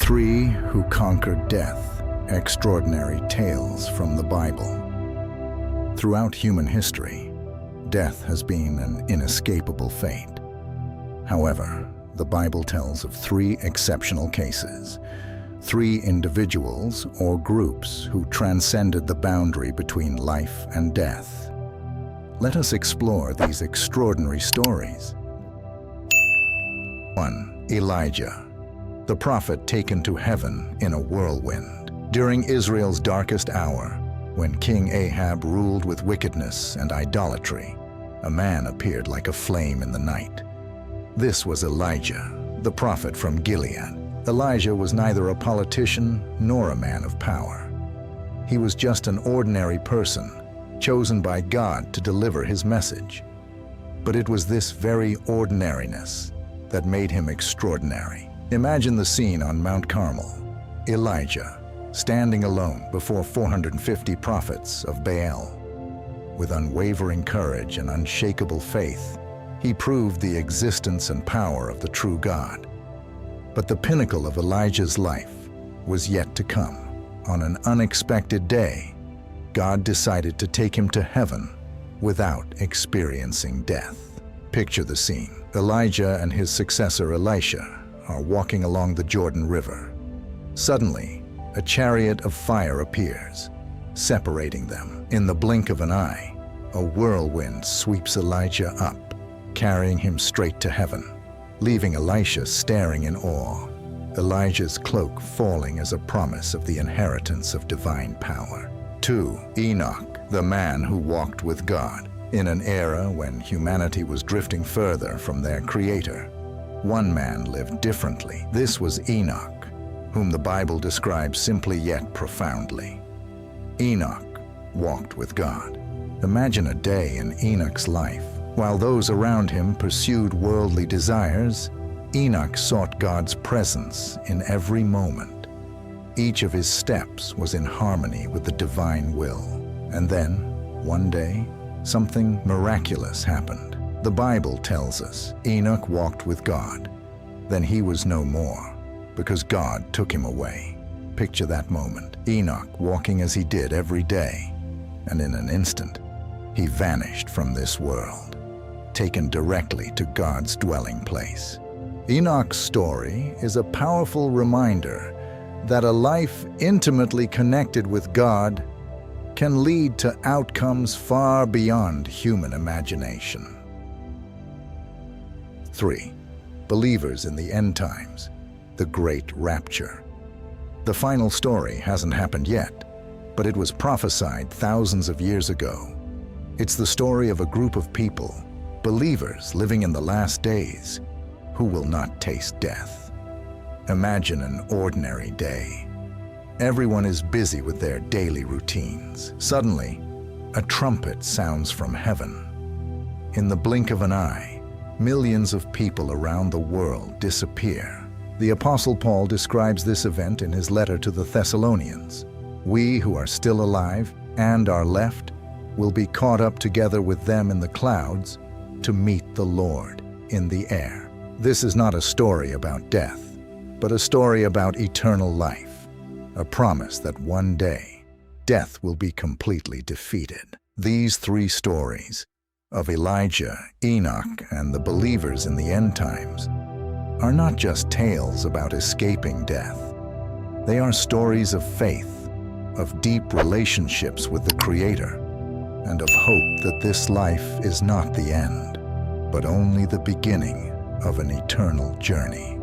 Three who conquered death, extraordinary tales from the Bible. Throughout human history, death has been an inescapable fate. However, the Bible tells of three exceptional cases, three individuals or groups who transcended the boundary between life and death. Let us explore these extraordinary stories. 1. Elijah, the prophet taken to heaven in a whirlwind. During Israel's darkest hour, when King Ahab ruled with wickedness and idolatry, a man appeared like a flame in the night. This was Elijah, the prophet from Gilead. Elijah was neither a politician nor a man of power. He was just an ordinary person, chosen by God to deliver his message. But it was this very ordinariness that made him extraordinary. Imagine the scene on Mount Carmel. Elijah, standing alone before 450 prophets of Baal. With unwavering courage and unshakable faith, he proved the existence and power of the true God. But the pinnacle of Elijah's life was yet to come. On an unexpected day, God decided to take him to heaven without experiencing death. Picture the scene. Elijah and his successor Elisha are walking along the Jordan River. Suddenly, a chariot of fire appears, separating them. In the blink of an eye, a whirlwind sweeps Elijah up, carrying him straight to heaven, leaving Elisha staring in awe, Elijah's cloak falling as a promise of the inheritance of divine power. 2. Enoch, the man who walked with God. In an era when humanity was drifting further from their Creator, one man lived differently. This was Enoch, whom the Bible describes simply yet profoundly. Enoch walked with God. Imagine a day in Enoch's life. While those around him pursued worldly desires, Enoch sought God's presence in every moment. Each of his steps was in harmony with the divine will. And then, one day, something miraculous happened. The Bible tells us Enoch walked with God. Then he was no more, because God took him away. Picture that moment. Enoch walking as he did every day, and in an instant, he vanished from this world, taken directly to God's dwelling place. Enoch's story is a powerful reminder that a life intimately connected with God can lead to outcomes far beyond human imagination. 3. Believers in the end times, the great rapture. The final story hasn't happened yet, but it was prophesied thousands of years ago. It's the story of a group of people, believers living in the last days, who will not taste death. Imagine an ordinary day. Everyone is busy with their daily routines. Suddenly, a trumpet sounds from heaven. In the blink of an eye, millions of people around the world disappear. The Apostle Paul describes this event in his letter to the Thessalonians. We who are still alive and are left will be caught up together with them in the clouds to meet the Lord in the air. This is not a story about death, but a story about eternal life, a promise that one day death will be completely defeated. These three stories of Elijah, Enoch, and the believers in the end times are not just tales about escaping death. They are stories of faith, of deep relationships with the Creator, and of hope that this life is not the end, but only the beginning of an eternal journey.